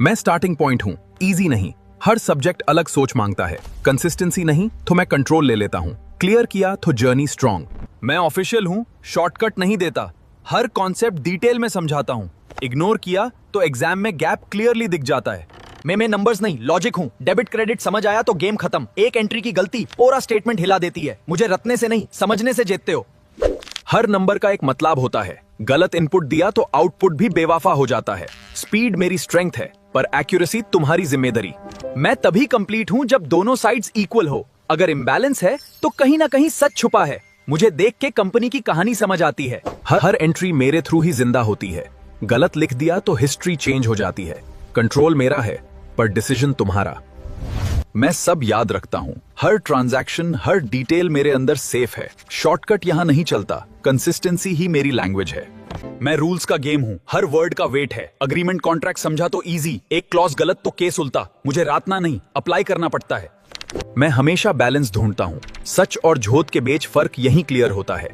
मैं starting point हूँ, easy नहीं। हर सब्जेक्ट अलग सोच मांगता है। कंसिस्टेंसी नहीं तो मैं कंट्रोल ले लेता हूँ। क्लियर किया तो जर्नी स्ट्रॉन्ग। मैं ऑफिशियल हूँ, शॉर्टकट नहीं देता। हर कॉन्सेप्ट डिटेल में समझाता हूँ। इग्नोर किया तो एग्जाम में गैप क्लियरली दिख जाता है। मैं नंबर्स नहीं, लॉजिक हूँ। डेबिट क्रेडिट समझ आया तो गेम खत्म। एक एंट्री की गलती पूरा स्टेटमेंट हिला देती है। मुझे रटने से नहीं, समझने से जीतते हो। हर नंबर का एक मतलब होता है। गलत इनपुट दिया तो आउटपुट भी बेवफा हो जाता है। स्पीड मेरी स्ट्रेंथ है, पर एक्यूरेसी तुम्हारी जिम्मेदारी। मैं तभी कंप्लीट हूँ जब दोनों साइड्स इक्वल हो। अगर इम्बैलेंस है तो कहीं ना कहीं सच छुपा है। मुझे देख के कंपनी की कहानी समझ आती है। हर एंट्री मेरे थ्रू ही जिंदा होती है। गलत लिख दिया तो हिस्ट्री चेंज हो जाती है। कंट्रोल मेरा है, पर डिसीजन तुम्हारा। मैं सब याद रखता हूँ। हर ट्रांजैक्शन, हर डिटेल मेरे अंदर सेफ है। शॉर्टकट यहाँ नहीं चलता। कंसिस्टेंसी ही मेरी लैंग्वेज है। मैं रूल्स का गेम हूँ, हर वर्ड का वेट है। अग्रीमेंट कॉन्ट्रैक्ट समझा तो इजी, एक क्लॉज गलत तो केस उल्टा। मुझे रातना नहीं, अप्लाई करना पड़ता है। मैं हमेशा बैलेंस ढूंढता हूँ। सच और झूठ के बीच फर्क यहीं क्लियर होता है।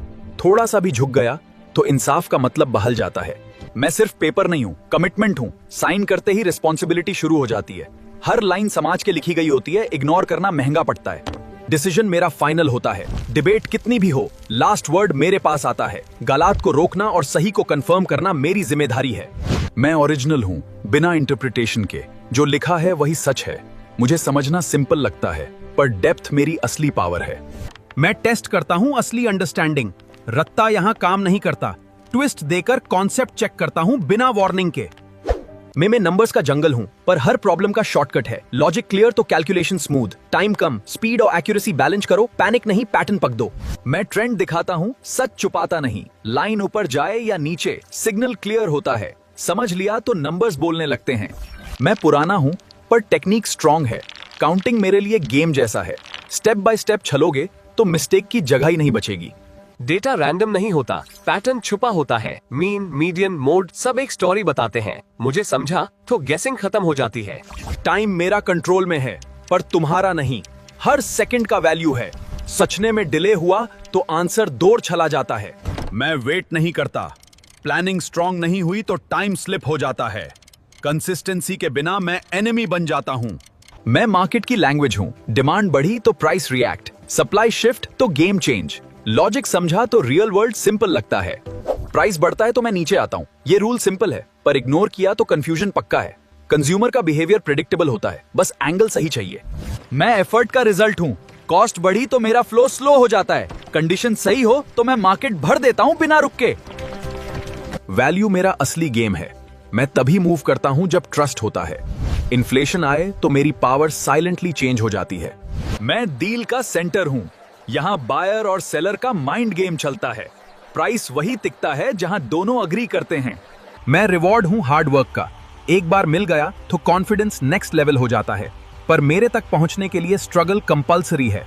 थोड़ा सा भी झुक गया तो इंसाफ का मतलब बहल जाता है। मैं सिर्फ पेपर नहीं हूँ, कमिटमेंट हूँ। साइन करते ही रिस्पॉन्सिबिलिटी शुरू हो जाती है। हर लाइन समाज के लिखी गई होती है, इग्नोर करना महंगा पड़ता है। डिसीजन मेरा फाइनल होता है। डिबेट कितनी भी हो, लास्ट वर्ड मेरे पास आता है। गलत को रोकना और सही को कंफर्म करना मेरी जिम्मेदारी है। मैं ओरिजिनल हूँ, बिना इंटरप्रिटेशन के। जो लिखा है वही सच है। मुझे समझना सिंपल लगता है, पर डेप्थ मेरी असली पावर है। मैं टेस्ट करता हूँ असली अंडरस्टैंडिंग। रत्ता यहाँ काम नहीं करता। ट्विस्ट देकर कॉन्सेप्ट चेक करता हूँ बिना वार्निंग के। मैं नंबर्स का जंगल हूँ, पर हर प्रॉब्लम का शॉर्टकट है। लॉजिक क्लियर तो कैलकुलेशन स्मूथ। टाइम कम, स्पीड और एक्यूरेसी बैलेंस करो। पैनिक नहीं, पैटर्न पक दो। मैं ट्रेंड दिखाता हूँ, सच छुपाता नहीं। लाइन ऊपर जाए या नीचे, सिग्नल क्लियर होता है। समझ लिया तो नंबर्स बोलने लगते हैं। मैं पुराना हूँ, पर टेक्निक स्ट्रॉन्ग है। काउंटिंग मेरे लिए गेम जैसा है। स्टेप बाय स्टेप चलोगे तो मिस्टेक की जगह ही नहीं बचेगी। डेटा रैंडम नहीं होता, पैटर्न छुपा होता है। मीन, मीडियन, मोड सब एक स्टोरी बताते हैं। मुझे समझा तो गेसिंग खत्म हो जाती है। टाइम मेरा कंट्रोल में है, पर तुम्हारा नहीं। हर सेकंड का वैल्यू है। सचने में डिले हुआ तो आंसर दूर चला जाता है। मैं वेट नहीं करता। प्लानिंग स्ट्रॉन्ग नहीं हुई तो टाइम स्लिप हो जाता है। कंसिस्टेंसी के बिना मैं एनिमी बन जाता हूँ। मैं मार्केट की लैंग्वेज हूँ। डिमांड बढ़ी तो प्राइस रिएक्ट, सप्लाई शिफ्ट तो गेम चेंज। लॉजिक समझा तो रियल वर्ल्ड सिंपल लगता है। प्राइस बढ़ता है तो मैं नीचे आता हूँ। ये रूल सिंपल है, पर इग्नोर किया तो कंफ्यूजन पक्का है। कंज्यूमर का बिहेवियर प्रेडिक्टेबल होता है, बस एंगल सही चाहिए। मैं एफर्ट का रिजल्ट हूँ। कॉस्ट बढ़ी तो मेरा फ्लो स्लो हो जाता है। कंडीशन सही हो तो मैं मार्केट भर देता हूँ बिना रुक के। वैल्यू मेरा असली गेम है। मैं तभी मूव करता हूँ जब ट्रस्ट होता है। इन्फ्लेशन आए तो मेरी पावर साइलेंटली चेंज हो जाती है। मैं डील का सेंटर हूँ। यहाँ बायर और सेलर का माइंड गेम चलता है। प्राइस वही टिकता है जहाँ दोनों अग्री करते हैं। मैं रिवॉर्ड हूँ हार्ड वर्क का। एक बार मिल गया तो कॉन्फिडेंस नेक्स्ट लेवल हो जाता है, पर मेरे तक पहुँचने के लिए स्ट्रगल कंपल्सरी है।